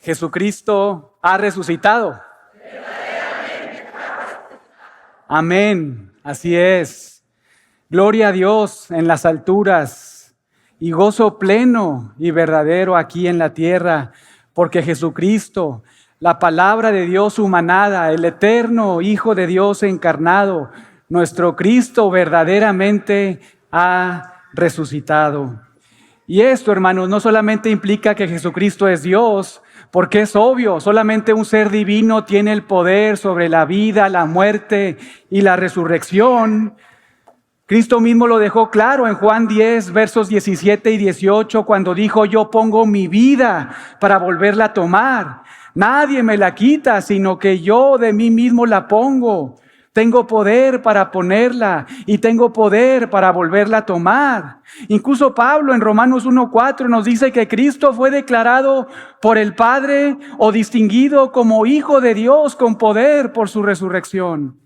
Jesucristo ha resucitado. Amén, así es. Gloria a Dios en las alturas y gozo pleno y verdadero aquí en la tierra, porque Jesucristo, la palabra de Dios humanada, el eterno Hijo de Dios encarnado, nuestro Cristo verdaderamente ha resucitado. Y esto, hermanos, no solamente implica que Jesucristo es Dios, porque es obvio, solamente un ser divino tiene el poder sobre la vida, la muerte y la resurrección. Cristo mismo lo dejó claro en Juan 10, versos 17 y 18, cuando dijo: yo pongo mi vida para volverla a tomar. Nadie me la quita, sino que yo de mí mismo la pongo. Tengo poder para ponerla y tengo poder para volverla a tomar. Incluso Pablo en Romanos 1:4 nos dice que Cristo fue declarado por el Padre o distinguido como Hijo de Dios con poder por su resurrección.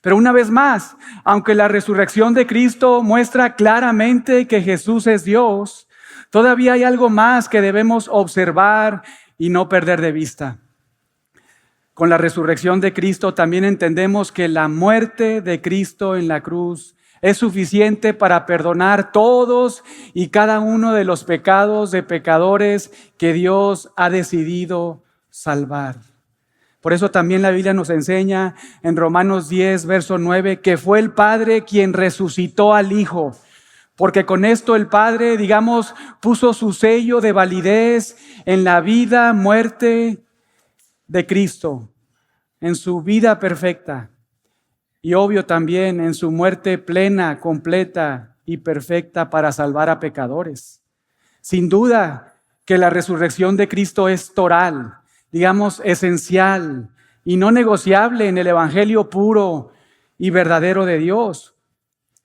Pero una vez más, aunque la resurrección de Cristo muestra claramente que Jesús es Dios, todavía hay algo más que debemos observar y no perder de vista. Con la resurrección de Cristo también entendemos que la muerte de Cristo en la cruz es suficiente para perdonar todos y cada uno de los pecados de pecadores que Dios ha decidido salvar. Por eso también la Biblia nos enseña en Romanos 10, verso 9, que fue el Padre quien resucitó al Hijo. Porque con esto el Padre, puso su sello de validez en la vida, muerte de Cristo, en su vida perfecta y obvio también en su muerte plena, completa y perfecta para salvar a pecadores. Sin duda que la resurrección de Cristo es toral, esencial y no negociable en el evangelio puro y verdadero de Dios.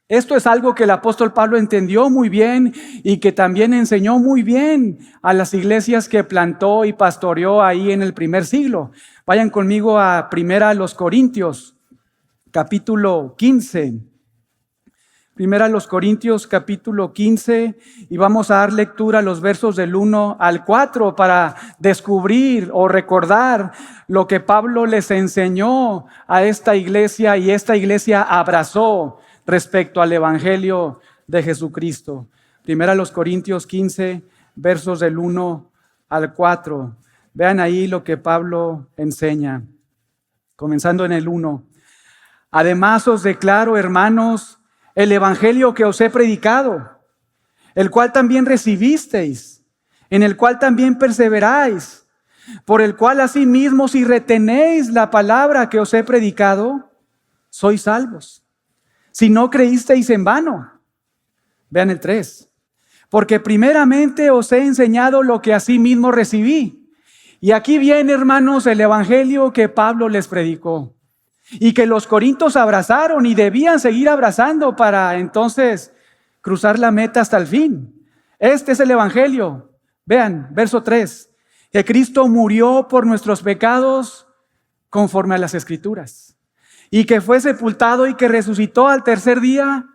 Esto es algo que el apóstol Pablo entendió muy bien y que también enseñó muy bien a las iglesias que plantó y pastoreó ahí en el primer siglo. Vayan conmigo a 1 Corintios, capítulo 15. 1 Corintios, capítulo 15, y vamos a dar lectura a los versos del 1 al 4 para descubrir o recordar lo que Pablo les enseñó a esta iglesia y esta iglesia abrazó respecto al evangelio de Jesucristo. 1 Corintios 15, versos del 1 al 4. Vean ahí lo que Pablo enseña, comenzando en el 1. Además os declaro, hermanos, el evangelio que os he predicado, el cual también recibisteis, en el cual también perseveráis, por el cual asimismo si retenéis la palabra que os he predicado, sois salvos. Si no creísteis en vano. Vean el 3. Porque primeramente os he enseñado lo que asimismo recibí. Y aquí viene, hermanos, el evangelio que Pablo les predicó. Y que los corintios abrazaron y debían seguir abrazando para entonces cruzar la meta hasta el fin. Este es el evangelio. Vean, verso 3. Que Cristo murió por nuestros pecados conforme a las Escrituras. Y que fue sepultado y que resucitó al tercer día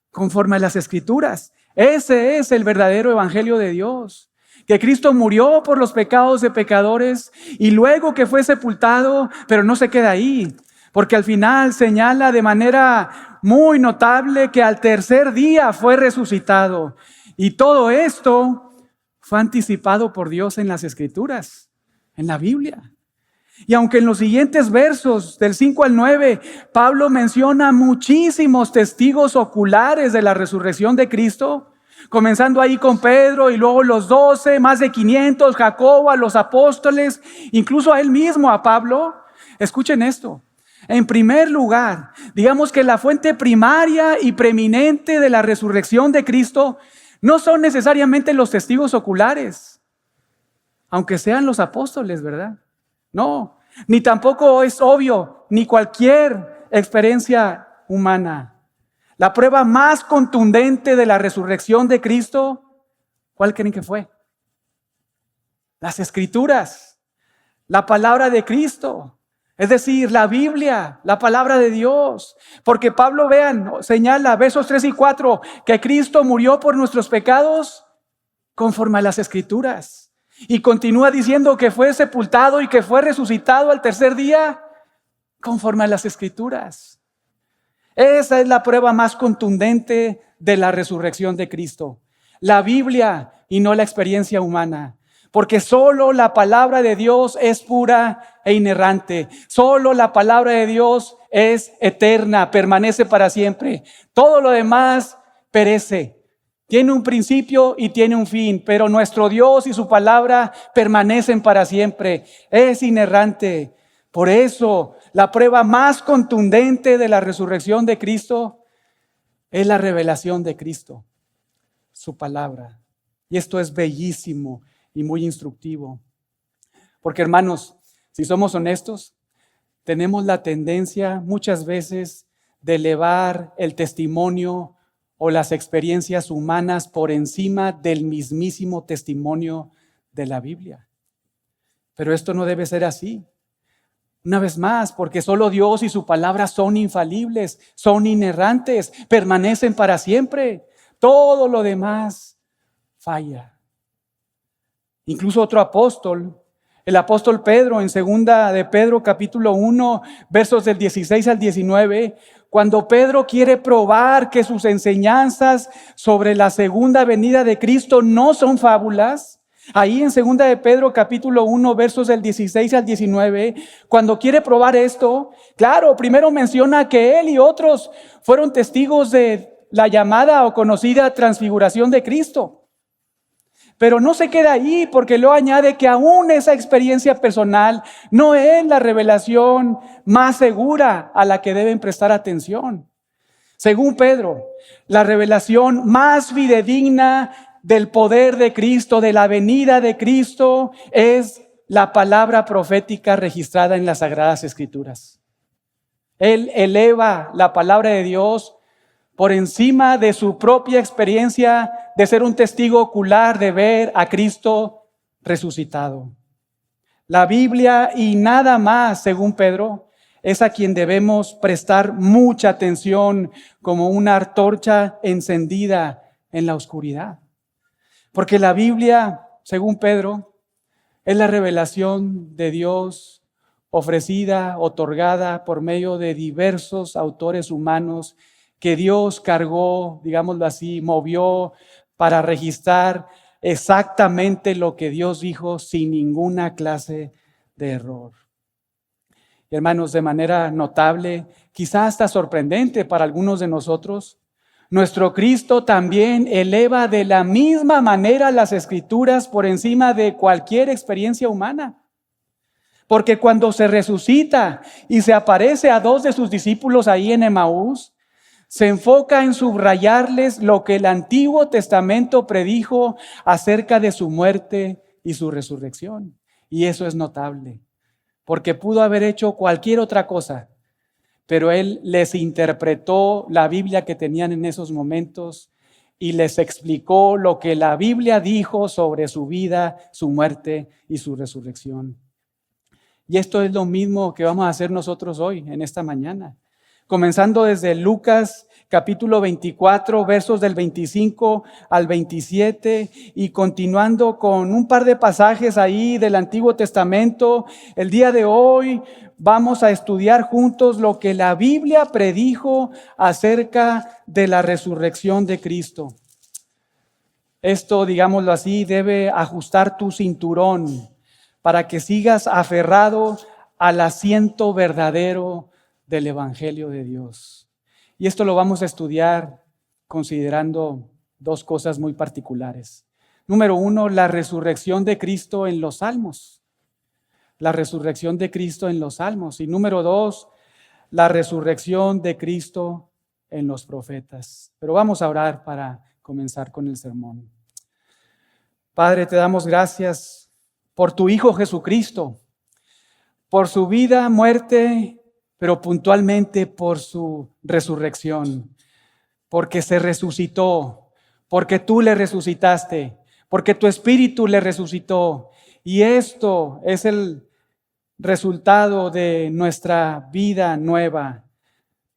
conforme a las Escrituras. Ese es el verdadero evangelio de Dios. Que Cristo murió por los pecados de pecadores y luego que fue sepultado, pero no se queda ahí. Porque al final señala de manera muy notable que al tercer día fue resucitado. Y todo esto fue anticipado por Dios en las Escrituras, en la Biblia. Y aunque en los siguientes versos, del 5 al 9, Pablo menciona muchísimos testigos oculares de la resurrección de Cristo, comenzando ahí con Pedro y luego los 12, más de 500, Jacobo, a los apóstoles, incluso a él mismo, a Pablo. Escuchen esto. En primer lugar, digamos que la fuente primaria y preeminente de la resurrección de Cristo no son necesariamente los testigos oculares, aunque sean los apóstoles, ¿verdad? No, ni tampoco es obvio, ni cualquier experiencia humana. La prueba más contundente de la resurrección de Cristo, ¿cuál creen que fue? Las Escrituras, la palabra de Cristo. Es decir, la Biblia, la palabra de Dios. Porque Pablo, vean, señala, versos 3 y 4, que Cristo murió por nuestros pecados conforme a las Escrituras. Y continúa diciendo que fue sepultado y que fue resucitado al tercer día conforme a las Escrituras. Esa es la prueba más contundente de la resurrección de Cristo. La Biblia y no la experiencia humana. Porque solo la palabra de Dios es pura e inerrante. Solo la palabra de Dios es eterna, permanece para siempre. Todo lo demás perece. Tiene un principio y tiene un fin, pero nuestro Dios y su palabra permanecen para siempre. Es inerrante. Por eso, la prueba más contundente de la resurrección de Cristo es la revelación de Cristo, su palabra. Y esto es bellísimo y muy instructivo. Porque, hermanos, si somos honestos, tenemos la tendencia muchas veces de elevar el testimonio o las experiencias humanas por encima del mismísimo testimonio de la Biblia. Pero esto no debe ser así. Una vez más, porque solo Dios y su palabra son infalibles, son inerrantes, permanecen para siempre. Todo lo demás falla. Incluso otro apóstol, el apóstol Pedro, en segunda de Pedro capítulo 1, versos del 16 al 19, cuando Pedro quiere probar que sus enseñanzas sobre la segunda venida de Cristo no son fábulas, ahí en segunda de Pedro capítulo 1, versos del 16 al 19, cuando quiere probar esto, claro, primero menciona que él y otros fueron testigos de la llamada o conocida transfiguración de Cristo. Pero no se queda ahí, porque luego añade que aún esa experiencia personal no es la revelación más segura a la que deben prestar atención. Según Pedro, la revelación más fidedigna del poder de Cristo, de la venida de Cristo, es la palabra profética registrada en las Sagradas Escrituras. Él eleva la palabra de Dios por encima de su propia experiencia de ser un testigo ocular, de ver a Cristo resucitado. La Biblia y nada más, según Pedro, es a quien debemos prestar mucha atención como una antorcha encendida en la oscuridad. Porque la Biblia, según Pedro, es la revelación de Dios ofrecida, otorgada por medio de diversos autores humanos que Dios cargó, digámoslo así, movió para registrar exactamente lo que Dios dijo sin ninguna clase de error. Y hermanos, de manera notable, quizás hasta sorprendente para algunos de nosotros, nuestro Cristo también eleva de la misma manera las Escrituras por encima de cualquier experiencia humana. Porque cuando se resucita y se aparece a dos de sus discípulos ahí en Emaús, se enfoca en subrayarles lo que el Antiguo Testamento predijo acerca de su muerte y su resurrección. Y eso es notable, porque pudo haber hecho cualquier otra cosa, pero Él les interpretó la Biblia que tenían en esos momentos y les explicó lo que la Biblia dijo sobre su vida, su muerte y su resurrección. Y esto es lo mismo que vamos a hacer nosotros hoy, en esta mañana. Comenzando desde Lucas capítulo 24, versos del 25 al 27 y continuando con un par de pasajes ahí del Antiguo Testamento. El día de hoy vamos a estudiar juntos lo que la Biblia predijo acerca de la resurrección de Cristo. Esto, digámoslo así, debe ajustar tu cinturón para que sigas aferrado al asiento verdadero del Evangelio de Dios. Y esto lo vamos a estudiar considerando dos cosas muy particulares. Número uno, la resurrección de Cristo en los Salmos. La resurrección de Cristo en los Salmos. Y número dos, la resurrección de Cristo en los profetas. Pero vamos a orar para comenzar con el sermón. Padre, te damos gracias por tu Hijo Jesucristo, por su vida, muerte, pero puntualmente por su resurrección, porque se resucitó, porque tú le resucitaste, porque tu Espíritu le resucitó. Y esto es el resultado de nuestra vida nueva,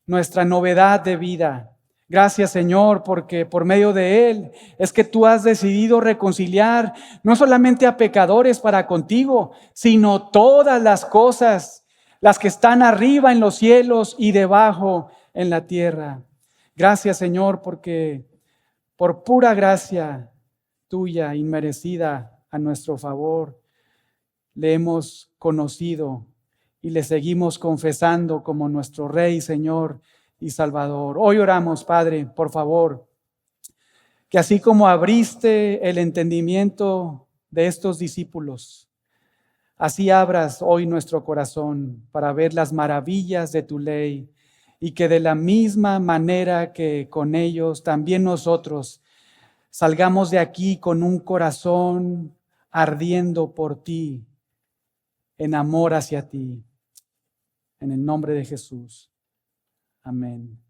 nuestra novedad de vida. Gracias, Señor, porque por medio de Él es que tú has decidido reconciliar no solamente a pecadores para contigo, sino todas las cosas, las que están arriba en los cielos y debajo en la tierra. Gracias, Señor, porque por pura gracia tuya, inmerecida a nuestro favor, le hemos conocido y le seguimos confesando como nuestro Rey, Señor y Salvador. Hoy oramos, Padre, por favor, que así como abriste el entendimiento de estos discípulos, así abras hoy nuestro corazón para ver las maravillas de tu ley y que de la misma manera que con ellos, también nosotros salgamos de aquí con un corazón ardiendo por ti, en amor hacia ti. En el nombre de Jesús. Amén.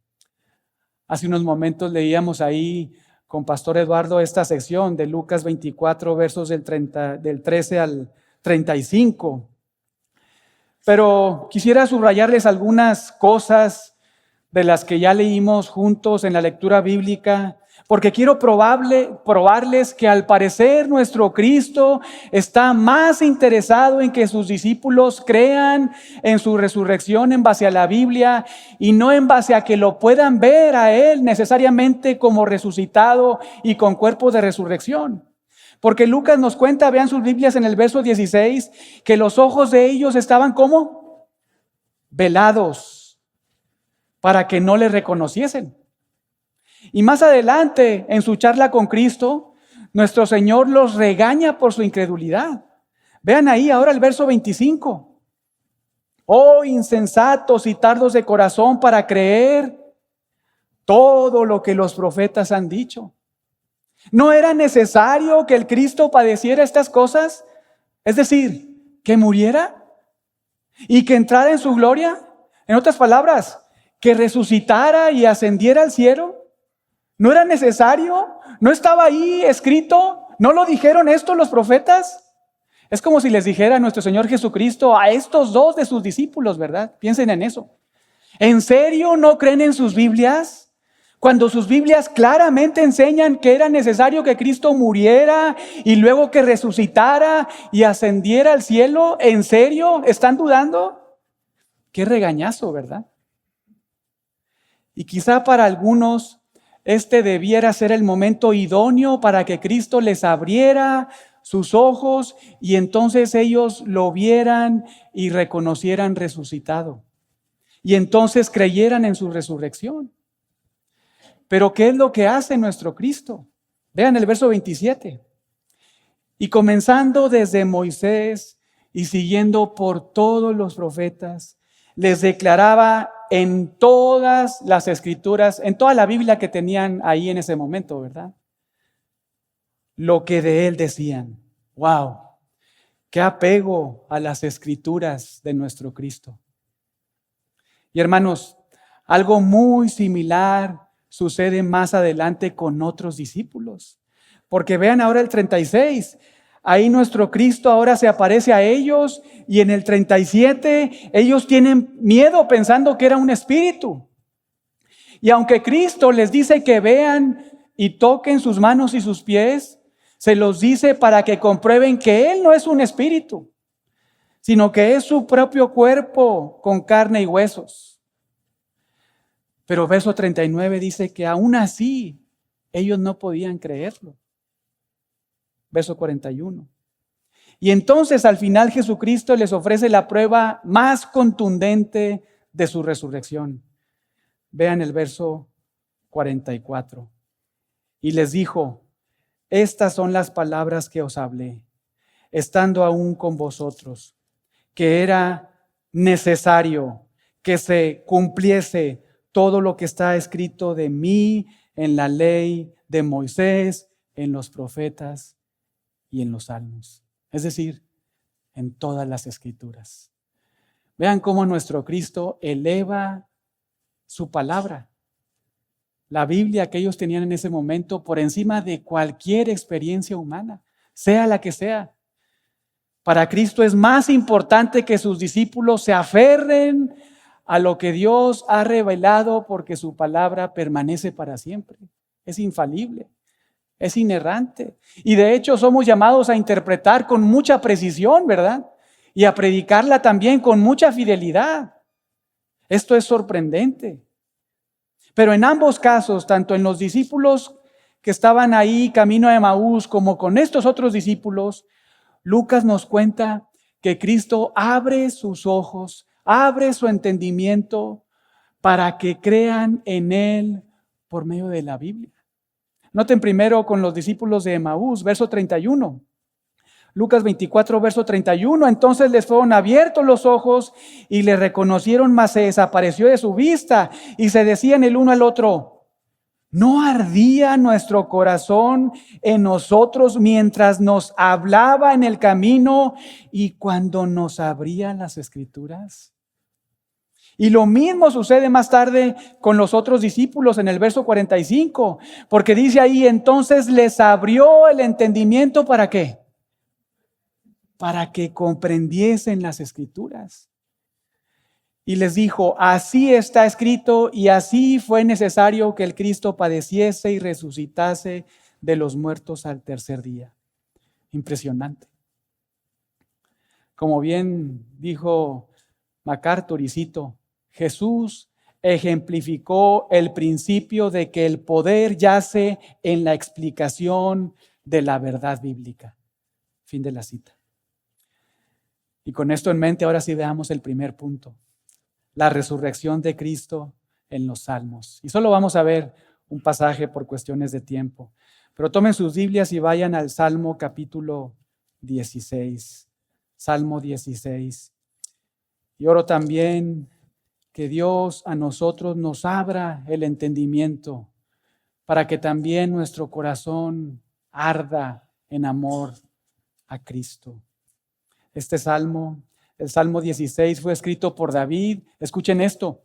Hace unos momentos leíamos ahí con Pastor Eduardo esta sección de Lucas 24, versos del 13 al 35. Pero quisiera subrayarles algunas cosas de las que ya leímos juntos en la lectura bíblica, porque quiero probarles que al parecer nuestro Cristo está más interesado en que sus discípulos crean en su resurrección en base a la Biblia y no en base a que lo puedan ver a Él necesariamente como resucitado y con cuerpo de resurrección. Porque Lucas nos cuenta, vean sus Biblias en el verso 16, que los ojos de ellos estaban ¿cómo? Velados, para que no le reconociesen. Y más adelante, en su charla con Cristo, nuestro Señor los regaña por su incredulidad. Vean ahí ahora el verso 25. Oh, insensatos y tardos de corazón para creer todo lo que los profetas han dicho. ¿No era necesario que el Cristo padeciera estas cosas? Es decir, que muriera y que entrara en su gloria. En otras palabras, que resucitara y ascendiera al cielo. ¿No era necesario? ¿No estaba ahí escrito? ¿No lo dijeron esto los profetas? Es como si les dijera nuestro Señor Jesucristo a estos dos de sus discípulos, ¿verdad? Piensen en eso. ¿En serio no creen en sus Biblias? Cuando sus Biblias claramente enseñan que era necesario que Cristo muriera y luego que resucitara y ascendiera al cielo, ¿en serio están dudando? Qué regañazo, ¿verdad? Y quizá para algunos este debiera ser el momento idóneo para que Cristo les abriera sus ojos y entonces ellos lo vieran y reconocieran resucitado. Y entonces creyeran en su resurrección. Pero ¿qué es lo que hace nuestro Cristo? Vean el verso 27. Y comenzando desde Moisés y siguiendo por todos los profetas, les declaraba en todas las escrituras, en toda la Biblia que tenían ahí en ese momento, ¿verdad? Lo que de él decían. ¡Wow! ¡Qué apego a las escrituras de nuestro Cristo! Y hermanos, algo muy similar sucede más adelante con otros discípulos. Porque vean ahora el 36. Ahí nuestro Cristo ahora se aparece a ellos y en el 37 ellos tienen miedo pensando que era un espíritu. Y aunque Cristo les dice que vean y toquen sus manos y sus pies, se los dice para que comprueben que Él no es un espíritu, sino que es su propio cuerpo con carne y huesos. Pero verso 39 dice que aún así ellos no podían creerlo. Verso 41. Y entonces al final Jesucristo les ofrece la prueba más contundente de su resurrección. Vean el verso 44. Y les dijo: estas son las palabras que os hablé, estando aún con vosotros, que era necesario que se cumpliese todo lo que está escrito de mí en la ley de Moisés, en los profetas y en los salmos. Es decir, en todas las escrituras. Vean cómo nuestro Cristo eleva su palabra, la Biblia que ellos tenían en ese momento, por encima de cualquier experiencia humana, sea la que sea. Para Cristo es más importante que sus discípulos se aferren a lo que Dios ha revelado, porque su palabra permanece para siempre. Es infalible, es inerrante. Y de hecho somos llamados a interpretar con mucha precisión, ¿verdad? Y a predicarla también con mucha fidelidad. Esto es sorprendente. Pero en ambos casos, tanto en los discípulos que estaban ahí camino a Emaús, como con estos otros discípulos, Lucas nos cuenta que Cristo abre sus ojos, abre su entendimiento para que crean en Él por medio de la Biblia. Noten primero con los discípulos de Emaús, verso 31. Lucas 24, verso 31. Entonces les fueron abiertos los ojos y le reconocieron, mas se desapareció de su vista. Y se decían el uno al otro: ¿no ardía nuestro corazón en nosotros mientras nos hablaba en el camino y cuando nos abría las Escrituras? Y lo mismo sucede más tarde con los otros discípulos en el verso 45, porque dice ahí: entonces les abrió el entendimiento, ¿para qué? Para que comprendiesen las Escrituras. Y les dijo: así está escrito, y así fue necesario que el Cristo padeciese y resucitase de los muertos al tercer día. Impresionante. Como bien dijo MacArthur, y cito, Jesús ejemplificó el principio de que el poder yace en la explicación de la verdad bíblica. Fin de la cita. Y con esto en mente, ahora sí veamos el primer punto: la resurrección de Cristo en los Salmos. Y solo vamos a ver un pasaje por cuestiones de tiempo. Pero tomen sus Biblias y vayan al Salmo capítulo 16. Salmo 16. Y oro también que Dios a nosotros nos abra el entendimiento para que también nuestro corazón arda en amor a Cristo. Este salmo, el Salmo 16, fue escrito por David. Escuchen esto: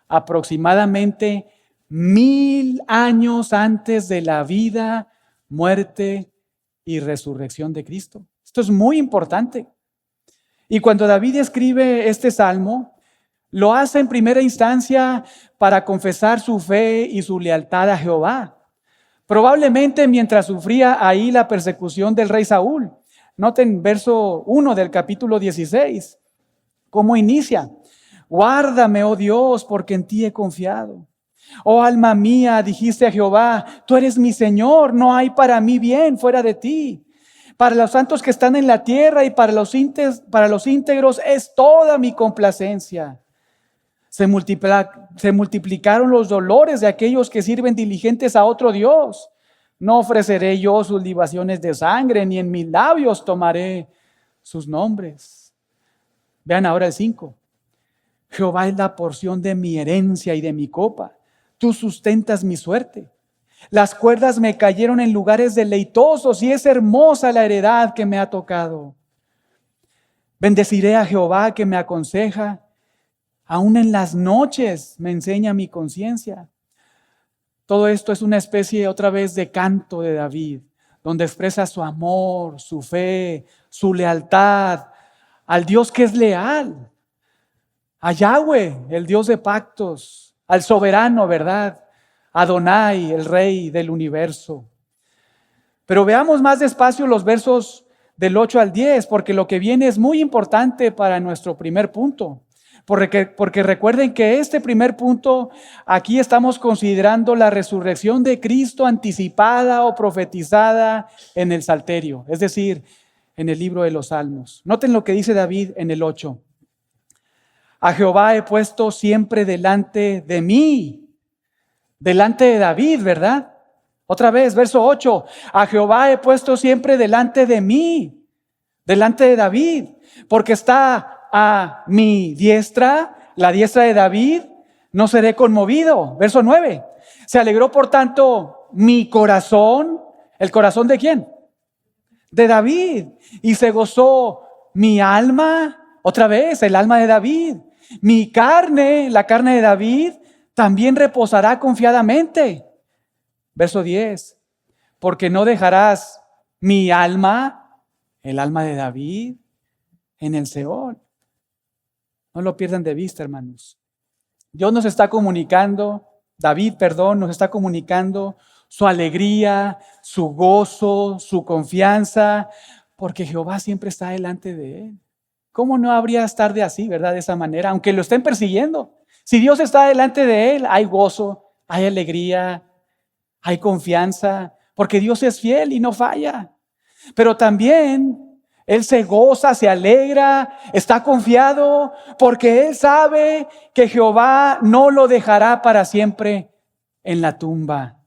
aproximadamente 1000 años antes de la vida, muerte y resurrección de Cristo. Esto es muy importante. Y cuando David escribe este salmo, lo hace en primera instancia para confesar su fe y su lealtad a Jehová. Probablemente mientras sufría ahí la persecución del rey Saúl. Noten verso 1 del capítulo 16, cómo inicia: guárdame, oh Dios, porque en ti he confiado. Oh alma mía, dijiste a Jehová, tú eres mi Señor, no hay para mí bien fuera de ti. Para los santos que están en la tierra y para los íntegros es toda mi complacencia. Se multiplicaron los dolores de aquellos que sirven diligentes a otro Dios. No ofreceré yo sus libaciones de sangre, ni en mis labios tomaré sus nombres. Vean ahora el 5. Jehová es la porción de mi herencia y de mi copa. Tú sustentas mi suerte. Las cuerdas me cayeron en lugares deleitosos y es hermosa la heredad que me ha tocado. Bendeciré a Jehová que me aconseja. Aún en las noches me enseña mi conciencia. Todo esto es una especie otra vez de canto de David, donde expresa su amor, su fe, su lealtad al Dios que es leal, a Yahweh, el Dios de pactos, al soberano, ¿verdad? Adonai, el Rey del universo. Pero veamos más despacio los versos del 8 al 10, porque lo que viene es muy importante para nuestro primer punto. Porque recuerden que este primer punto, aquí estamos considerando la resurrección de Cristo anticipada o profetizada en el Salterio, es decir, en el libro de los Salmos. Noten lo que dice David en el 8. A Jehová he puesto siempre delante de mí. Delante de David, ¿verdad? Otra vez, verso 8. A Jehová he puesto siempre delante de mí. Delante de David. Porque está a mi diestra, la diestra de David, no seré conmovido. Verso 9. Se alegró por tanto mi corazón. ¿El corazón de quién? De David. Y se gozó mi alma. Otra vez, el alma de David. Mi carne, la carne de David, también reposará confiadamente. Verso 10. Porque no dejarás mi alma, el alma de David, en el Seol. No lo pierdan de vista, hermanos. Dios nos está comunicando, David, perdón, nos está comunicando su alegría, su gozo, su confianza, porque Jehová siempre está delante de él. ¿Cómo no habría estar de así, verdad? De esa manera, aunque lo estén persiguiendo. Si Dios está delante de él, hay gozo, hay alegría, hay confianza, porque Dios es fiel y no falla. Pero también él se goza, se alegra, está confiado, porque él sabe que Jehová no lo dejará para siempre en la tumba.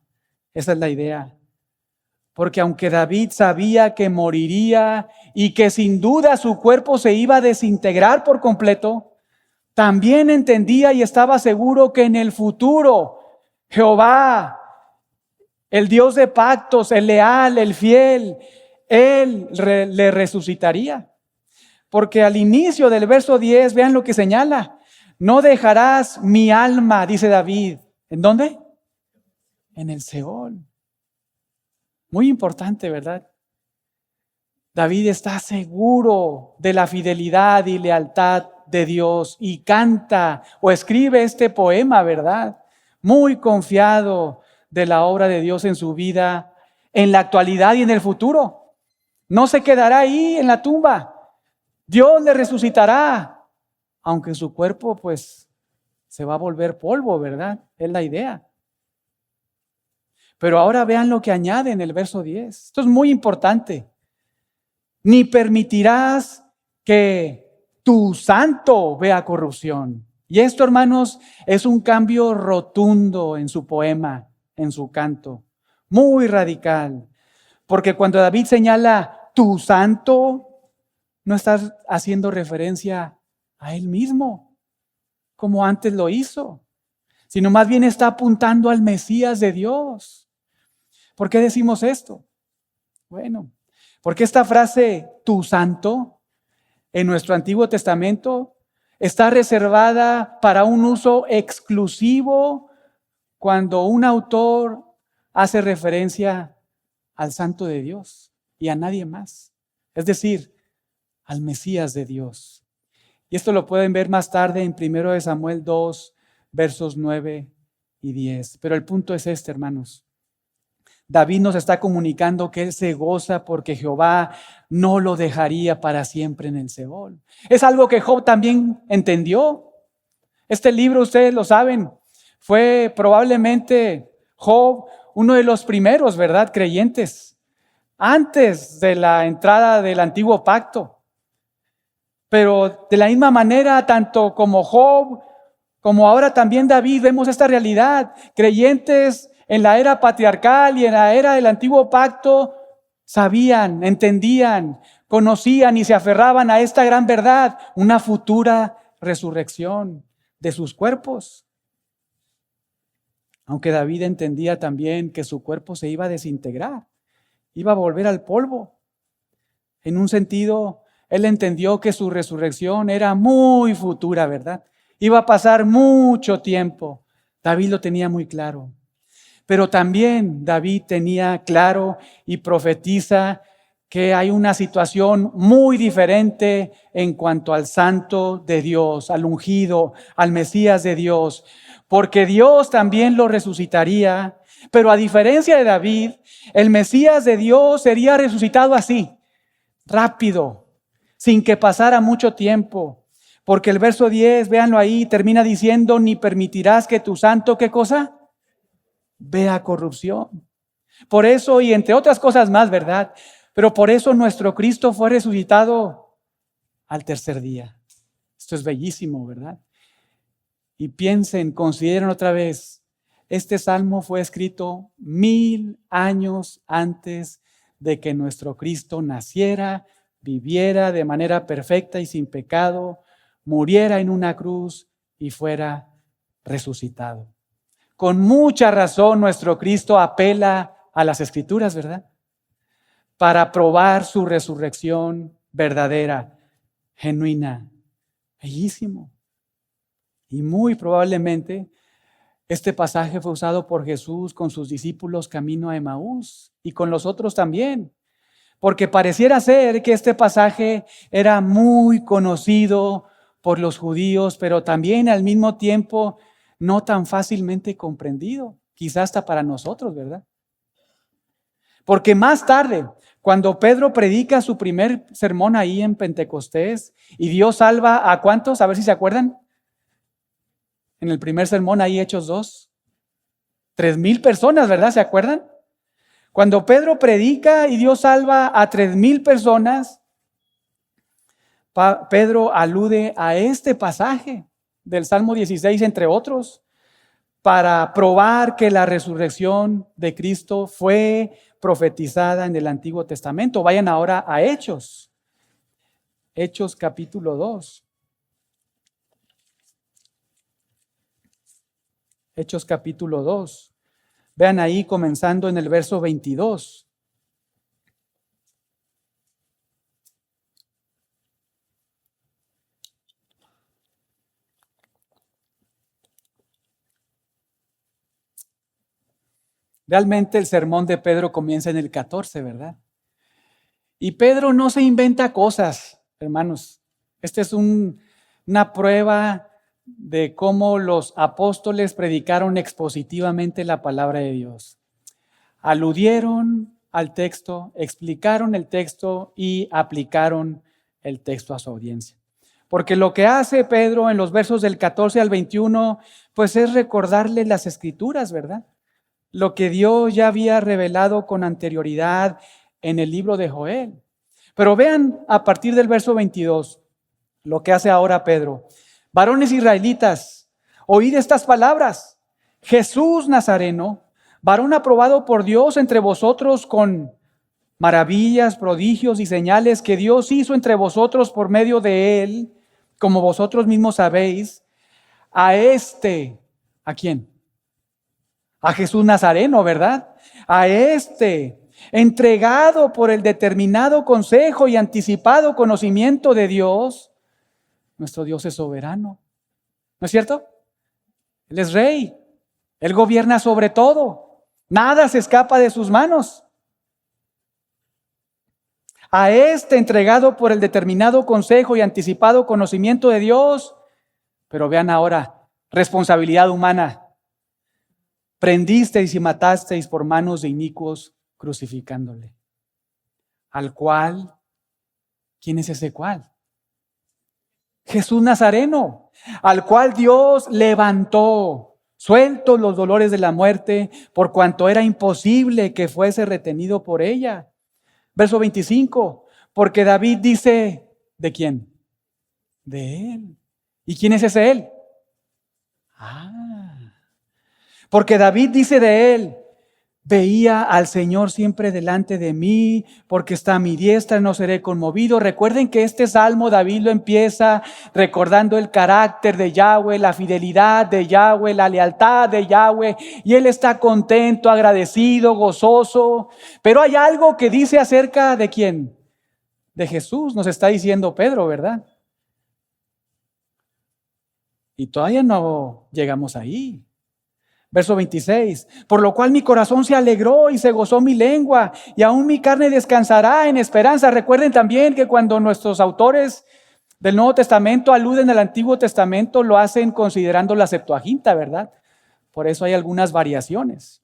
Esa es la idea. Porque aunque David sabía que moriría y que sin duda su cuerpo se iba a desintegrar por completo, también entendía y estaba seguro que en el futuro Jehová, el Dios de pactos, el leal, el fiel, Él le resucitaría. Porque al inicio del verso 10, vean lo que señala. No dejarás mi alma, dice David. ¿En dónde? En el Seol. Muy importante, ¿verdad? David está seguro de la fidelidad y lealtad de Dios y canta o escribe este poema, ¿verdad? Muy confiado de la obra de Dios en su vida, en la actualidad y en el futuro. No se quedará ahí en la tumba. Dios le resucitará, aunque su cuerpo pues se va a volver polvo, ¿verdad? Es la idea. Pero ahora vean lo que añade en el verso 10. Esto es muy importante. Ni permitirás que tu santo vea corrupción. Y esto, hermanos, es un cambio rotundo en su poema, en su canto. Muy radical. Porque cuando David señala tu santo, no está haciendo referencia a él mismo, como antes lo hizo, sino más bien está apuntando al Mesías de Dios. ¿Por qué decimos esto? Bueno, porque esta frase, tu santo, en nuestro Antiguo Testamento, está reservada para un uso exclusivo cuando un autor hace referencia al Santo de Dios y a nadie más. Es decir, al Mesías de Dios. Y esto lo pueden ver más tarde en 1 Samuel 2, versos 9 y 10. Pero el punto es este, hermanos. David nos está comunicando que él se goza porque Jehová no lo dejaría para siempre en el Seol. Es algo que Job también entendió. Este libro, ustedes lo saben, fue probablemente Job uno de los primeros, ¿verdad?, creyentes, antes de la entrada del antiguo pacto. Pero de la misma manera, tanto como Job, como ahora también David, vemos esta realidad. Creyentes en la era patriarcal y en la era del antiguo pacto sabían, entendían, conocían y se aferraban a esta gran verdad, una futura resurrección de sus cuerpos. Aunque David entendía también que su cuerpo se iba a desintegrar, iba a volver al polvo. En un sentido, él entendió que su resurrección era muy futura, ¿verdad? Iba a pasar mucho tiempo. David lo tenía muy claro. Pero también David tenía claro y profetiza que hay una situación muy diferente en cuanto al santo de Dios, al ungido, al Mesías de Dios, porque Dios también lo resucitaría, pero a diferencia de David, el Mesías de Dios sería resucitado así, rápido, sin que pasara mucho tiempo, porque el verso 10, véanlo ahí, termina diciendo, ni permitirás que tu santo, ¿qué cosa? Vea corrupción. Por eso, y entre otras cosas más, ¿verdad? Pero por eso nuestro Cristo fue resucitado al tercer día. Esto es bellísimo, ¿verdad? Y piensen, consideren otra vez, este salmo fue escrito 1000 años antes de que nuestro Cristo naciera, viviera de manera perfecta y sin pecado, muriera en una cruz y fuera resucitado. Con mucha razón nuestro Cristo apela a las Escrituras, ¿verdad? Para probar su resurrección verdadera, genuina. Bellísimo. Y muy probablemente este pasaje fue usado por Jesús con sus discípulos camino a Emaús y con los otros también. Porque pareciera ser que este pasaje era muy conocido por los judíos, pero también al mismo tiempo no tan fácilmente comprendido, quizás hasta para nosotros, ¿verdad? Porque más tarde, cuando Pedro predica su primer sermón ahí en Pentecostés y Dios salva a ¿cuántos? A ver si se acuerdan. En el primer sermón ahí, Hechos 2, 3,000 personas, ¿verdad? ¿Se acuerdan? Cuando Pedro predica y Dios salva a 3,000 personas, Pedro alude a este pasaje del Salmo 16, entre otros, para probar que la resurrección de Cristo fue profetizada en el Antiguo Testamento. Vayan ahora a Hechos. Hechos capítulo 2. Hechos capítulo 2. Vean ahí comenzando en el verso 22. Realmente el sermón de Pedro comienza en el 14, ¿verdad? Y Pedro no se inventa cosas, hermanos. Esta es una prueba de cómo los apóstoles predicaron expositivamente la palabra de Dios. Aludieron al texto, explicaron el texto y aplicaron el texto a su audiencia. Porque lo que hace Pedro en los versos del 14 al 21, pues es recordarle las escrituras, ¿verdad? Lo que Dios ya había revelado con anterioridad en el libro de Joel. Pero vean a partir del verso 22 lo que hace ahora Pedro. Varones israelitas, oíd estas palabras. Jesús Nazareno, varón aprobado por Dios entre vosotros con maravillas, prodigios y señales que Dios hizo entre vosotros por medio de él, como vosotros mismos sabéis. ¿A quién? A Jesús Nazareno, ¿verdad? A entregado por el determinado consejo y anticipado conocimiento de Dios. Nuestro Dios es soberano, ¿no es cierto? Él es rey, Él gobierna sobre todo, nada se escapa de sus manos. A entregado por el determinado consejo y anticipado conocimiento de Dios. Pero vean ahora, responsabilidad humana. Prendisteis y matasteis por manos de inicuos, crucificándole. Al cual, ¿quién es ese cual? Jesús Nazareno, al cual Dios levantó, sueltos los dolores de la muerte, por cuanto era imposible que fuese retenido por ella. Verso 25, porque David dice, ¿de quién? De él. ¿Y quién es ese él? Porque David dice de él, veía al Señor siempre delante de mí, porque está a mi diestra, no seré conmovido. Recuerden que este salmo David lo empieza recordando el carácter de Yahweh, la fidelidad de Yahweh, la lealtad de Yahweh, y él está contento, agradecido, gozoso. Pero hay algo que dice acerca de ¿quién? De Jesús, nos está diciendo Pedro, ¿verdad? Y todavía no llegamos ahí. Verso 26, por lo cual mi corazón se alegró y se gozó mi lengua, y aún mi carne descansará en esperanza. Recuerden también que cuando nuestros autores del Nuevo Testamento aluden al Antiguo Testamento, lo hacen considerando la Septuaginta, ¿verdad? Por eso hay algunas variaciones.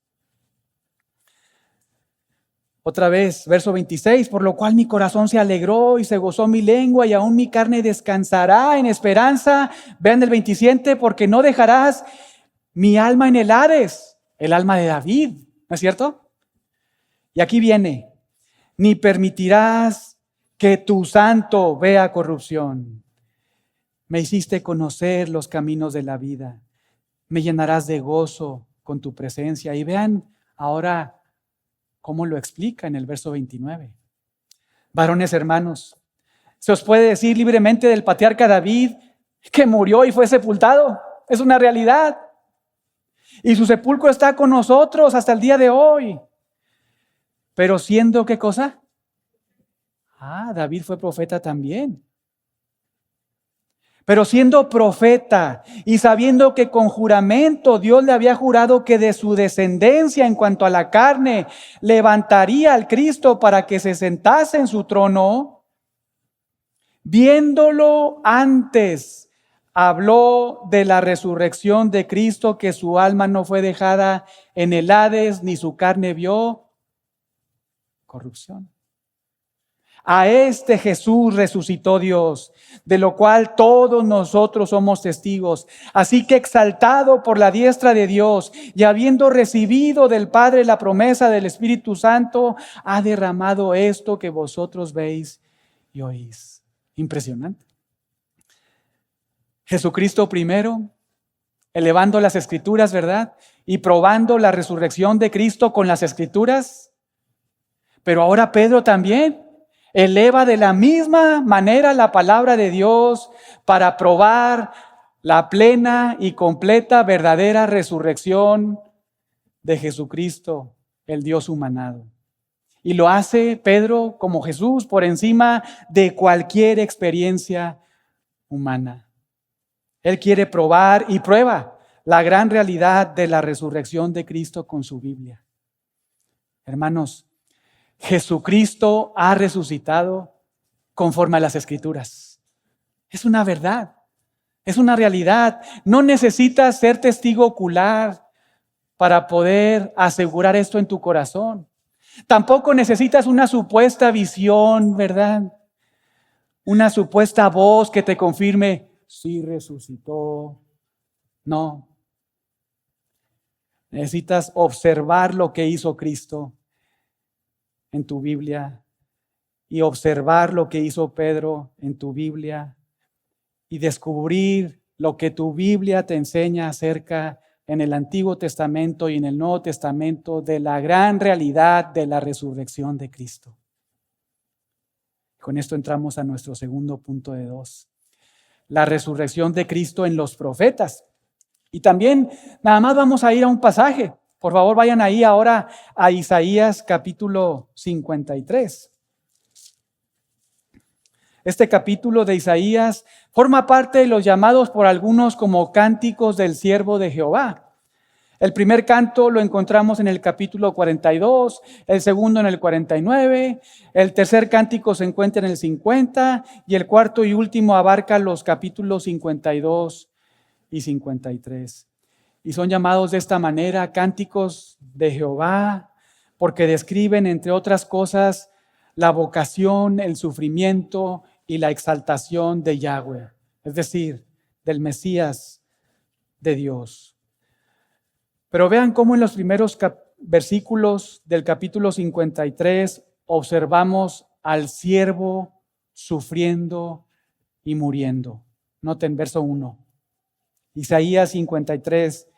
Otra vez, verso 26, por lo cual mi corazón se alegró y se gozó mi lengua, y aún mi carne descansará en esperanza. Vean el 27, porque no dejarás mi alma en el Hades, el alma de David, ¿no es cierto? Y aquí viene, ni permitirás que tu santo vea corrupción. Me hiciste conocer los caminos de la vida, me llenarás de gozo con tu presencia. Y vean ahora cómo lo explica en el verso 29. Varones hermanos, se os puede decir libremente del patriarca David que murió y fue sepultado. Es una realidad. Y su sepulcro está con nosotros hasta el día de hoy. Pero siendo ¿qué cosa? David fue profeta también. Pero siendo profeta y sabiendo que con juramento Dios le había jurado que de su descendencia en cuanto a la carne levantaría al Cristo para que se sentase en su trono, viéndolo antes habló de la resurrección de Cristo, que su alma no fue dejada en el Hades, ni su carne vio corrupción. A este Jesús resucitó Dios, de lo cual todos nosotros somos testigos. Así que exaltado por la diestra de Dios y habiendo recibido del Padre la promesa del Espíritu Santo, ha derramado esto que vosotros veis y oís. Impresionante. Jesucristo primero, elevando las Escrituras, ¿verdad? Y probando la resurrección de Cristo con las Escrituras. Pero ahora Pedro también eleva de la misma manera la palabra de Dios para probar la plena y completa verdadera resurrección de Jesucristo, el Dios humanado. Y lo hace Pedro como Jesús por encima de cualquier experiencia humana. Él quiere probar y prueba la gran realidad de la resurrección de Cristo con su Biblia. Hermanos, Jesucristo ha resucitado conforme a las Escrituras. Es una verdad, es una realidad. No necesitas ser testigo ocular para poder asegurar esto en tu corazón. Tampoco necesitas una supuesta visión, ¿verdad? Una supuesta voz que te confirme, sí resucitó. No. Necesitas observar lo que hizo Cristo en tu Biblia y observar lo que hizo Pedro en tu Biblia y descubrir lo que tu Biblia te enseña acerca en el Antiguo Testamento y en el Nuevo Testamento de la gran realidad de la resurrección de Cristo. Con esto entramos a nuestro segundo punto de 2. La resurrección de Cristo en los profetas. Y también nada más vamos a ir a un pasaje. Por favor, vayan ahí ahora a Isaías capítulo 53. Este capítulo de Isaías forma parte de los llamados por algunos como cánticos del siervo de Jehová. El primer canto lo encontramos en el capítulo 42, el segundo en el 49, el tercer cántico se encuentra en el 50 y el cuarto y último abarca los capítulos 52 y 53. Y son llamados de esta manera cánticos de Jehová, porque describen, entre otras cosas, la vocación, el sufrimiento y la exaltación de Yahweh, es decir, del Mesías de Dios. Pero vean cómo en los primeros versículos del capítulo 53 observamos al siervo sufriendo y muriendo. Noten verso 1. Isaías 53,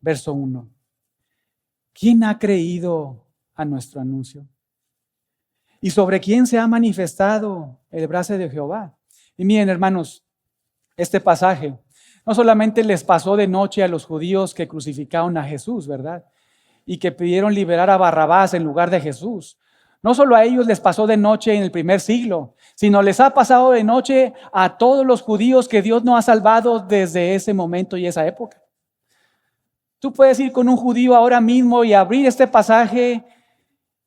verso 1. ¿Quién ha creído a nuestro anuncio? ¿Y sobre quién se ha manifestado el brazo de Jehová? Y miren, hermanos, este pasaje no solamente les pasó de noche a los judíos que crucificaron a Jesús, ¿verdad? Y que pidieron liberar a Barrabás en lugar de Jesús. No solo a ellos les pasó de noche en el primer siglo, sino les ha pasado de noche a todos los judíos que Dios no ha salvado desde ese momento y esa época. Tú puedes ir con un judío ahora mismo y abrir este pasaje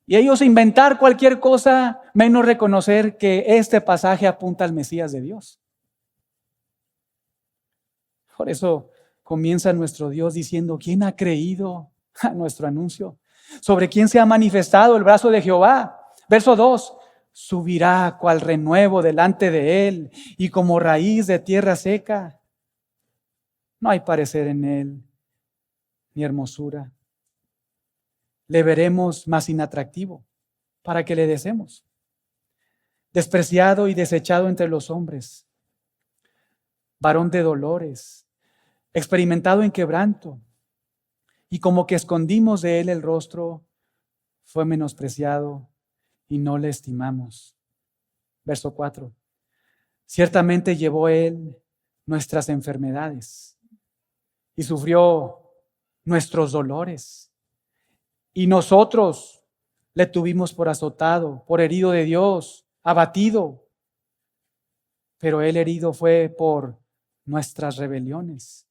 y ellos inventar cualquier cosa menos reconocer que este pasaje apunta al Mesías de Dios. Por eso comienza nuestro Dios diciendo, ¿quién ha creído a nuestro anuncio? ¿Sobre quién se ha manifestado el brazo de Jehová? Verso 2, subirá cual renuevo delante de él y como raíz de tierra seca. No hay parecer en él, ni hermosura. Le veremos más inatractivo para que le deseemos. Despreciado y desechado entre los hombres, varón de dolores, experimentado en quebranto, y como que escondimos de él el rostro, fue menospreciado y no le estimamos. Verso 4. Ciertamente llevó él nuestras enfermedades y sufrió nuestros dolores. Y nosotros le tuvimos por azotado, por herido de Dios, abatido. Pero él herido fue por nuestras rebeliones,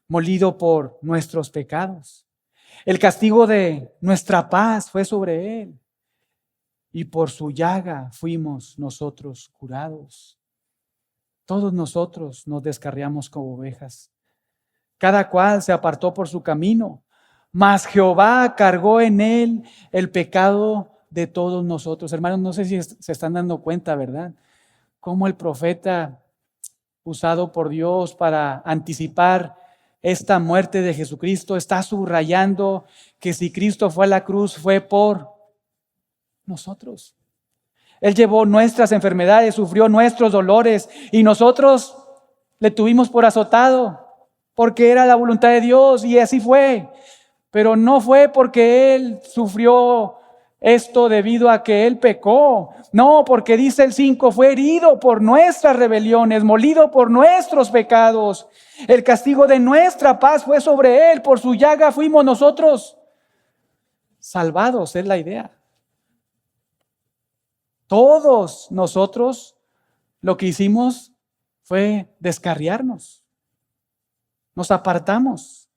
molido por nuestros pecados. El castigo de nuestra paz fue sobre él, y por su llaga fuimos nosotros curados. todos nosotros nos descarriamos como ovejas. Cada cual se apartó por su camino, mas Jehová cargó en él el pecado de todos nosotros. Hermanos, no sé si se están dando cuenta, ¿verdad? Cómo el profeta, usado por Dios para anticipar esta muerte de Jesucristo, está subrayando que si Cristo fue a la cruz, fue por nosotros. Él llevó nuestras enfermedades, sufrió nuestros dolores y nosotros le tuvimos por azotado porque era la voluntad de Dios y así fue. Pero no fue porque Él sufrió esto debido a que Él pecó. No, porque dice el 5, fue herido por nuestras rebeliones, molido por nuestros pecados. El castigo de nuestra paz fue sobre Él, por su llaga fuimos nosotros salvados, es la idea. Todos nosotros lo que hicimos fue descarriarnos. Nos apartamos.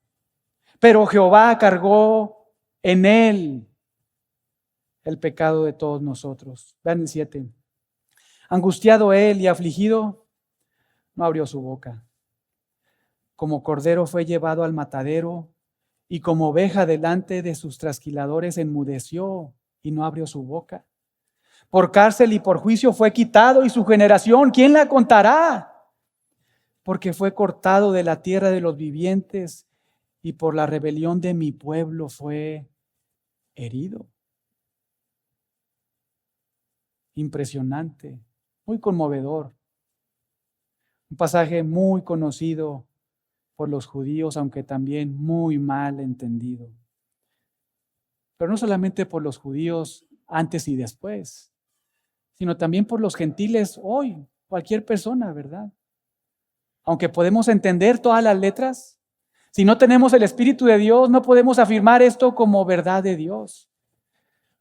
Pero Jehová cargó en él el pecado de todos nosotros. Vean el 7. Angustiado él y afligido, no abrió su boca. Como cordero fue llevado al matadero y como oveja delante de sus trasquiladores enmudeció y no abrió su boca. Por cárcel y por juicio fue quitado y su generación, ¿quién la contará? Porque fue cortado de la tierra de los vivientes y por la rebelión de mi pueblo fue herido. Impresionante, muy conmovedor. Un pasaje muy conocido por los judíos, aunque también muy mal entendido. Pero no solamente por los judíos antes y después, sino también por los gentiles hoy, cualquier persona, ¿verdad? Aunque podemos entender todas las letras, si no tenemos el Espíritu de Dios, no podemos afirmar esto como verdad de Dios,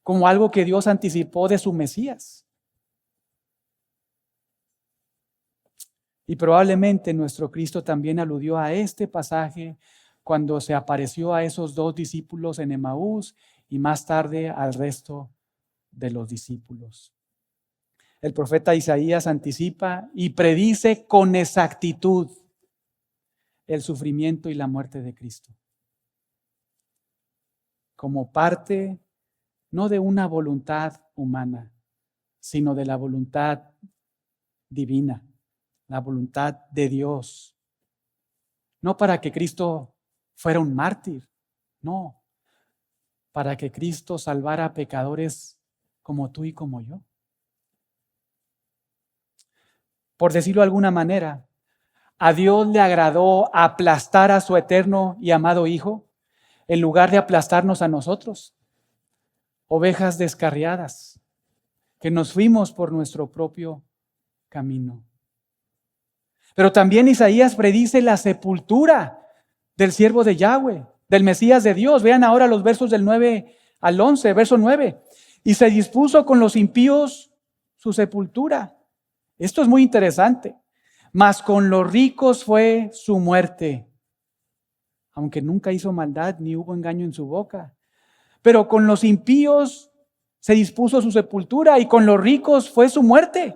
como algo que Dios anticipó de su Mesías. Y probablemente nuestro Cristo también aludió a este pasaje cuando se apareció a esos 2 discípulos en Emaús y más tarde al resto de los discípulos. El profeta Isaías anticipa y predice con exactitud el sufrimiento y la muerte de Cristo, como parte no de una voluntad humana, sino de la voluntad divina, la voluntad de Dios. No para que Cristo fuera un mártir, no, para que Cristo salvara a pecadores como tú y como yo. Por decirlo de alguna manera, a Dios le agradó aplastar a su eterno y amado Hijo en lugar de aplastarnos a nosotros, ovejas descarriadas, que nos fuimos por nuestro propio camino. Pero también Isaías predice la sepultura del siervo de Yahweh, del Mesías de Dios. Vean ahora los versos del 9 al 11, verso 9. Y se dispuso con los impíos su sepultura. Esto es muy interesante. Mas con los ricos fue su muerte, aunque nunca hizo maldad ni hubo engaño en su boca. Pero con los impíos se dispuso su sepultura y con los ricos fue su muerte.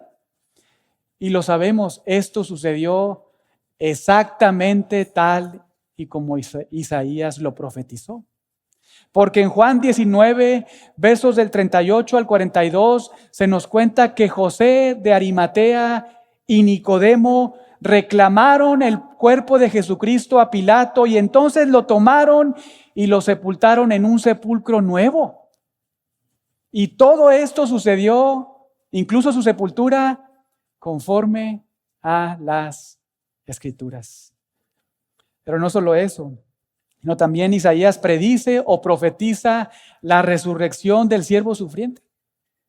Y lo sabemos, esto sucedió exactamente tal y como Isaías lo profetizó. Porque en Juan 19, versos del 38 al 42, se nos cuenta que José de Arimatea y Nicodemo reclamaron el cuerpo de Jesucristo a Pilato y entonces lo tomaron y lo sepultaron en un sepulcro nuevo. Y todo esto sucedió, incluso su sepultura, conforme a las Escrituras. Pero no solo eso, sino también Isaías predice o profetiza la resurrección del siervo sufriente,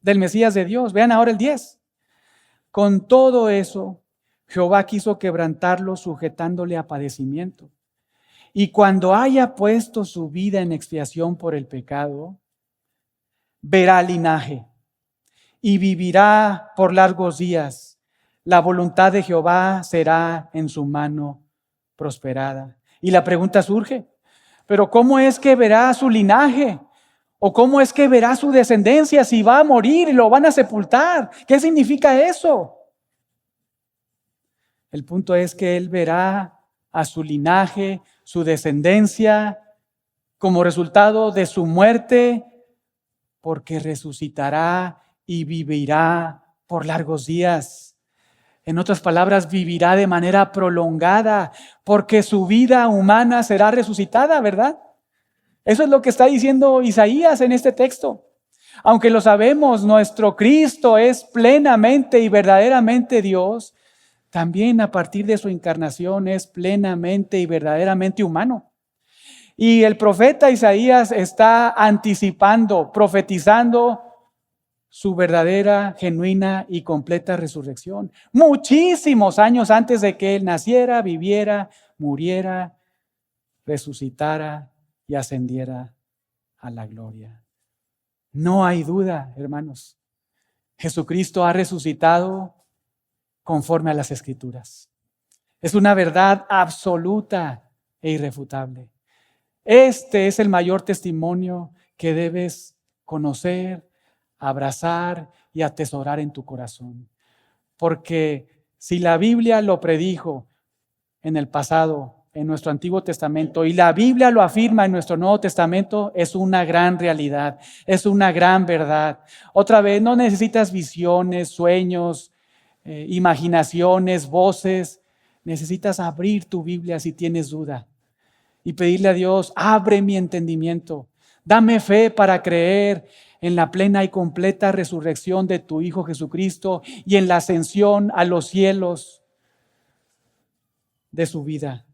del Mesías de Dios. Vean ahora el 10. Con todo eso, Jehová quiso quebrantarlo sujetándole a padecimiento. Y cuando haya puesto su vida en expiación por el pecado, verá linaje y vivirá por largos días. La voluntad de Jehová será en su mano prosperada. Y la pregunta surge, ¿pero cómo es que verá su linaje? ¿O cómo es que verá su descendencia si va a morir y lo van a sepultar? ¿Qué significa eso? El punto es que Él verá a su linaje, su descendencia, como resultado de su muerte, porque resucitará y vivirá por largos días. En otras palabras, vivirá de manera prolongada, porque su vida humana será resucitada, ¿verdad? Eso es lo que está diciendo Isaías en este texto. Aunque lo sabemos, nuestro Cristo es plenamente y verdaderamente Dios, también a partir de su encarnación es plenamente y verdaderamente humano. Y el profeta Isaías está anticipando, profetizando su verdadera, genuina y completa resurrección. Muchísimos años antes de que Él naciera, viviera, muriera, resucitara y ascendiera a la gloria. No hay duda, hermanos. Jesucristo ha resucitado conforme a las Escrituras. Es una verdad absoluta e irrefutable. Este es el mayor testimonio que debes conocer, abrazar y atesorar en tu corazón. Porque si la Biblia lo predijo en el pasado, en nuestro Antiguo Testamento, y la Biblia lo afirma en nuestro Nuevo Testamento, es una gran realidad, es una gran verdad. Otra vez, no necesitas visiones, sueños, imaginaciones, voces. Necesitas abrir tu Biblia si tienes duda y pedirle a Dios: abre mi entendimiento, dame fe para creer en la plena y completa resurrección de tu Hijo Jesucristo y en la ascensión a los cielos de su vida.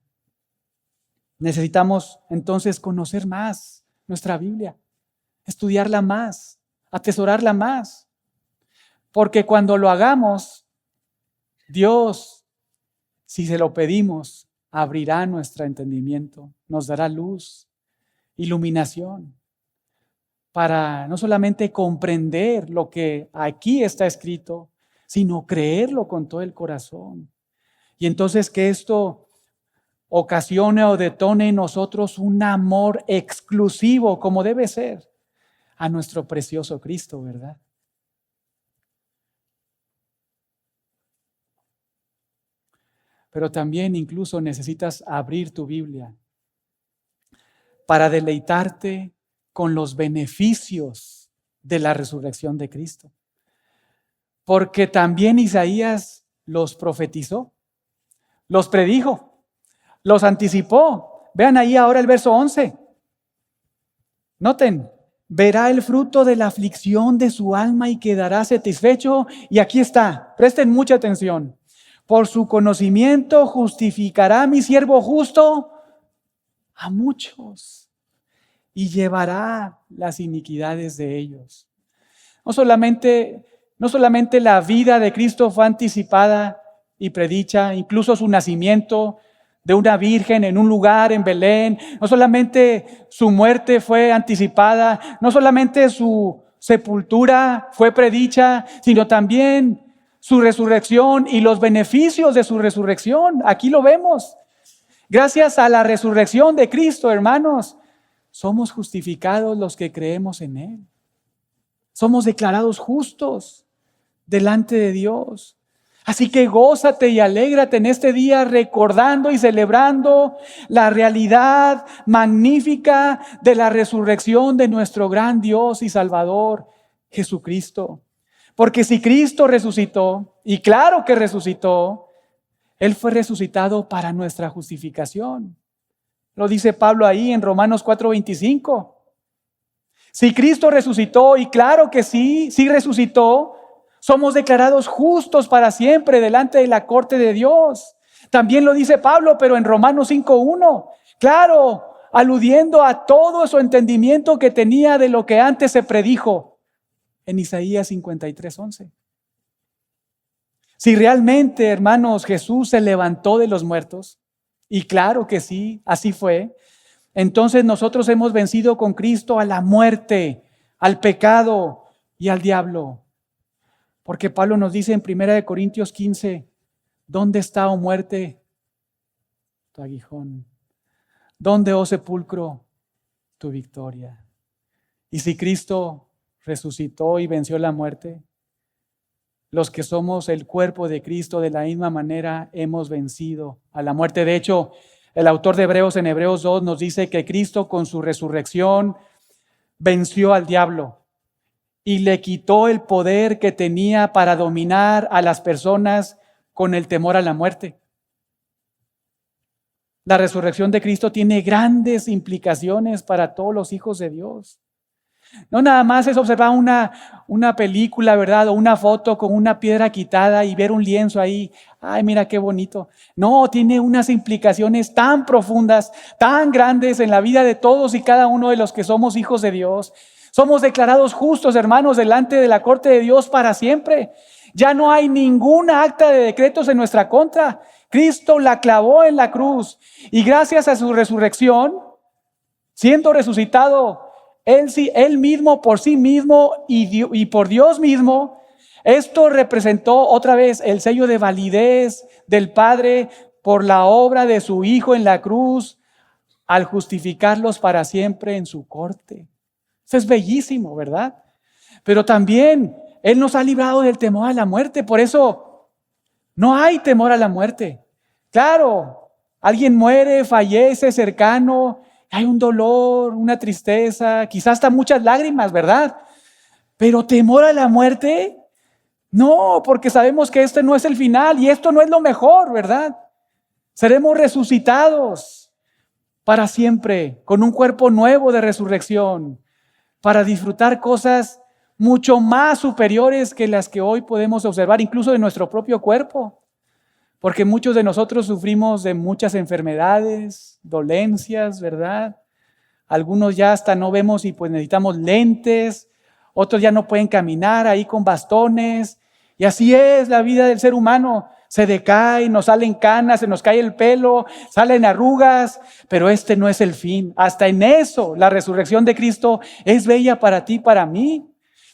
Necesitamos entonces conocer más nuestra Biblia, estudiarla más, atesorarla más, porque cuando lo hagamos, Dios, si se lo pedimos, abrirá nuestro entendimiento, nos dará luz, iluminación, para no solamente comprender lo que aquí está escrito, sino creerlo con todo el corazón. Y entonces que esto ocasione o detone en nosotros un amor exclusivo, como debe ser, a nuestro precioso Cristo, ¿verdad? Pero también incluso necesitas abrir tu Biblia para deleitarte con los beneficios de la resurrección de Cristo. Porque también Isaías los profetizó, los predijo, los anticipó. Vean ahí ahora el verso 11. Noten, verá el fruto de la aflicción de su alma y quedará satisfecho. Y aquí está, presten mucha atención. Por su conocimiento justificará a mi siervo justo a muchos y llevará las iniquidades de ellos. No solamente la vida de Cristo fue anticipada y predicha, incluso su nacimiento de una virgen en un lugar en Belén. No solamente su muerte fue anticipada, no solamente su sepultura fue predicha, sino también su resurrección y los beneficios de su resurrección. Aquí lo vemos. Gracias a la resurrección de Cristo, hermanos, somos justificados los que creemos en Él. Somos declarados justos delante de Dios. Así que gózate y alégrate en este día recordando y celebrando la realidad magnífica de la resurrección de nuestro gran Dios y Salvador, Jesucristo. Porque si Cristo resucitó, y claro que resucitó, Él fue resucitado para nuestra justificación. Lo dice Pablo ahí en Romanos 4:25. Si Cristo resucitó, y claro que sí resucitó, somos declarados justos para siempre delante de la corte de Dios. También lo dice Pablo, pero en Romanos 5:1. Claro, aludiendo a todo su entendimiento que tenía de lo que antes se predijo en Isaías 53:11. Si realmente, hermanos, Jesús se levantó de los muertos, y claro que sí, así fue, entonces nosotros hemos vencido con Cristo a la muerte, al pecado y al diablo. Porque Pablo nos dice en 1 Corintios 15, ¿dónde está, oh muerte, tu aguijón? ¿Dónde, oh sepulcro, tu victoria? Y si Cristo resucitó y venció la muerte, los que somos el cuerpo de Cristo, de la misma manera hemos vencido a la muerte. De hecho, el autor de Hebreos en Hebreos 2 nos dice que Cristo con su resurrección venció al diablo y le quitó el poder que tenía para dominar a las personas con el temor a la muerte. La resurrección de Cristo tiene grandes implicaciones para todos los hijos de Dios. No nada más es observar una película, ¿verdad? O una foto con una piedra quitada y ver un lienzo ahí. Ay, mira qué bonito. No, tiene unas implicaciones tan profundas, tan grandes en la vida de todos y cada uno de los que somos hijos de Dios. Somos declarados justos, hermanos, delante de la corte de Dios para siempre. Ya no hay ninguna acta de decretos en nuestra contra. Cristo la clavó en la cruz y gracias a su resurrección, siendo resucitado, Él mismo por sí mismo y por Dios mismo, esto representó otra vez el sello de validez del Padre por la obra de su Hijo en la cruz al justificarlos para siempre en su corte. Eso es bellísimo, ¿verdad? Pero también Él nos ha librado del temor a la muerte. Por eso no hay temor a la muerte. Claro, alguien muere, fallece cercano, hay un dolor, una tristeza, quizás hasta muchas lágrimas, ¿verdad? Pero temor a la muerte, no, porque sabemos que este no es el final y esto no es lo mejor, ¿verdad? Seremos resucitados para siempre, con un cuerpo nuevo de resurrección, para disfrutar cosas mucho más superiores que las que hoy podemos observar, incluso de nuestro propio cuerpo. Porque muchos de nosotros sufrimos de muchas enfermedades, dolencias, ¿verdad? Algunos ya hasta no vemos y pues necesitamos lentes, otros ya no pueden caminar ahí con bastones. Y así es la vida del ser humano. Se decae, nos salen canas, se nos cae el pelo, salen arrugas, pero este no es el fin. Hasta en eso la resurrección de Cristo es bella para ti, para mí,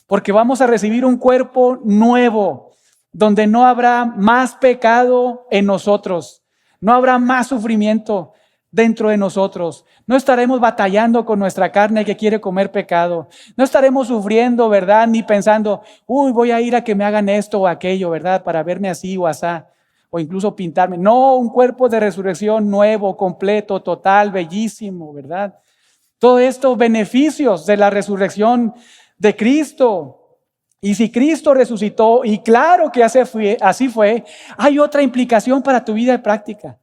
porque vamos a recibir un cuerpo nuevo, donde no habrá más pecado en nosotros, no habrá más sufrimiento dentro de nosotros, no estaremos batallando con nuestra carne que quiere comer pecado, no estaremos sufriendo, ¿verdad? Ni pensando, voy a ir a que me hagan esto o aquello, ¿verdad? Para verme así o asá, o incluso pintarme. No, un cuerpo de resurrección nuevo, completo, total, bellísimo, ¿verdad? Todo esto, beneficios de la resurrección de Cristo. Y si Cristo resucitó, y claro que así fue, hay otra implicación para tu vida práctica.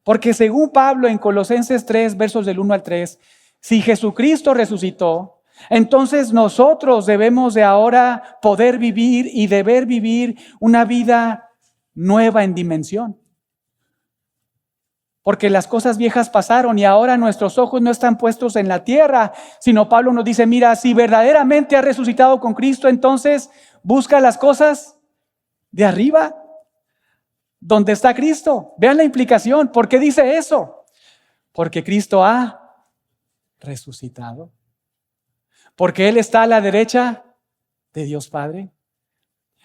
Porque según Pablo en Colosenses 3, versos del 1 al 3, si Jesucristo resucitó, entonces nosotros debemos de ahora poder vivir y deber vivir una vida nueva en dimensión. Porque las cosas viejas pasaron y ahora nuestros ojos no están puestos en la tierra, sino Pablo nos dice, mira, si verdaderamente has resucitado con Cristo, entonces busca las cosas de arriba, donde está Cristo. Vean la implicación. ¿Por qué dice eso? Porque Cristo ha resucitado. Porque Él está a la derecha de Dios Padre.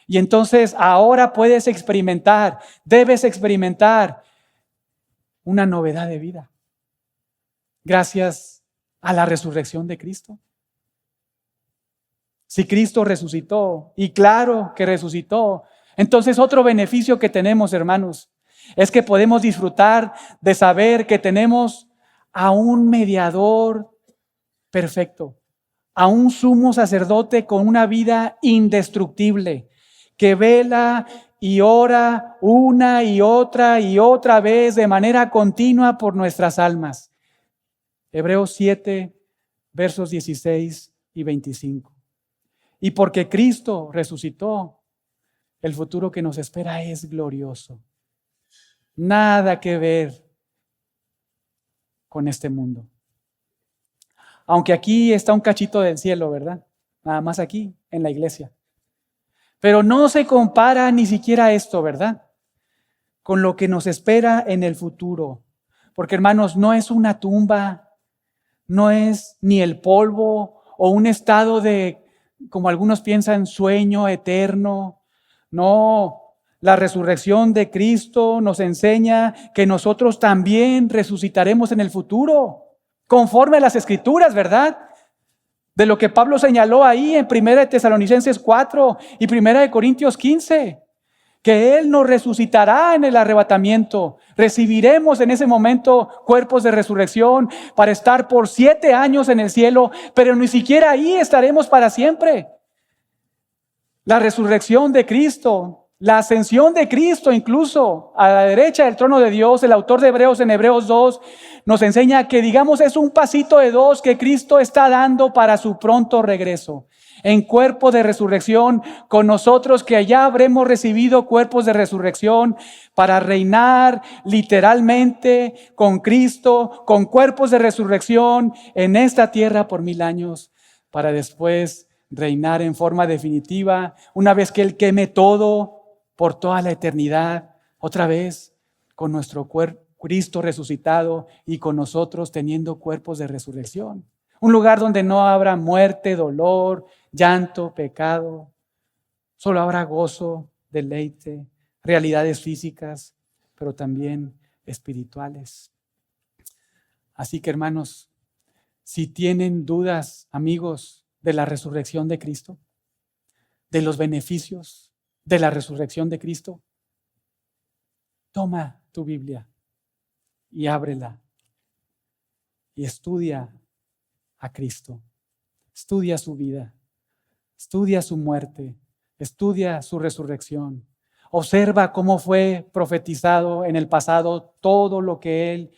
Y entonces ahora puedes experimentar, debes experimentar una novedad de vida, gracias a la resurrección de Cristo. Si Cristo resucitó, y claro que resucitó, entonces otro beneficio que tenemos, hermanos, es que podemos disfrutar de saber que tenemos a un mediador perfecto, a un sumo sacerdote con una vida indestructible, que vela y ora una y otra vez de manera continua por nuestras almas. Hebreos 7, versos 16 y 25. Y porque Cristo resucitó, el futuro que nos espera es glorioso. Nada que ver con este mundo. Aunque aquí está un cachito del cielo, ¿verdad? Nada más aquí, en la iglesia. Pero no se compara ni siquiera esto, ¿verdad? Con lo que nos espera en el futuro. Porque, hermanos, no es una tumba, no es ni el polvo o un estado de, como algunos piensan, sueño eterno. No, la resurrección de Cristo nos enseña que nosotros también resucitaremos en el futuro, conforme a las Escrituras, ¿verdad? de lo que Pablo señaló ahí en 1 Tesalonicenses 4 y 1 Corintios 15, que Él nos resucitará en el arrebatamiento. Recibiremos en ese momento cuerpos de resurrección para estar por 7 años en el cielo, pero ni siquiera ahí estaremos para siempre. La resurrección de Cristo, la ascensión de Cristo incluso a la derecha del trono de Dios, el autor de Hebreos en Hebreos 2 nos enseña que digamos es un pasito de 2 que Cristo está dando para su pronto regreso. En cuerpo de resurrección con nosotros, que allá habremos recibido cuerpos de resurrección para reinar literalmente con Cristo, con cuerpos de resurrección en esta tierra por 1000 años, para después reinar en forma definitiva, una vez que Él queme todo por toda la eternidad, otra vez con nuestro Cristo resucitado y con nosotros teniendo cuerpos de resurrección. Un lugar donde no habrá muerte, dolor, llanto, pecado. Solo habrá gozo, deleite, realidades físicas, pero también espirituales. Así que, hermanos, si tienen dudas, amigos, de la resurrección de Cristo, de los beneficios de la resurrección de Cristo, toma tu Biblia y ábrela y estudia a Cristo. Estudia su vida, estudia su muerte, estudia su resurrección. Observa cómo fue profetizado en el pasado todo lo que Él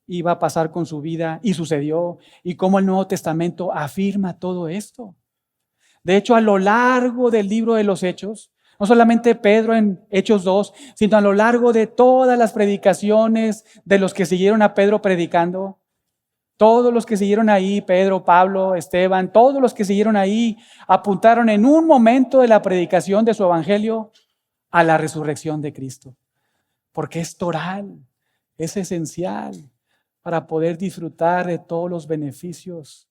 iba a pasar con su vida y sucedió, y cómo el Nuevo Testamento afirma todo esto. De hecho, a lo largo del libro de los Hechos, no solamente Pedro en Hechos 2, sino a lo largo de todas las predicaciones de los que siguieron a Pedro predicando, todos los que siguieron ahí, Pedro, Pablo, Esteban, todos los que siguieron ahí apuntaron en un momento de la predicación de su evangelio a la resurrección de Cristo, porque es toral, es esencial para poder disfrutar de todos los beneficios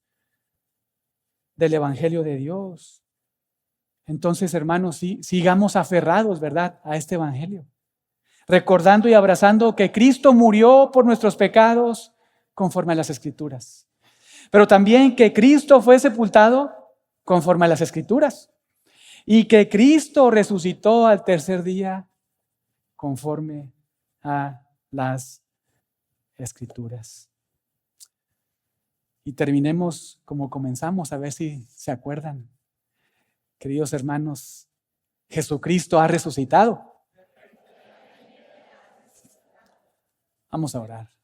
del evangelio de Dios. Entonces, hermanos, sí, sigamos aferrados, ¿verdad?, a este evangelio, recordando y abrazando que Cristo murió por nuestros pecados conforme a las Escrituras, pero también que Cristo fue sepultado conforme a las Escrituras y que Cristo resucitó al tercer día conforme a las Escrituras. Y terminemos como comenzamos, a ver si se acuerdan. Queridos hermanos, Jesucristo ha resucitado. Vamos a orar.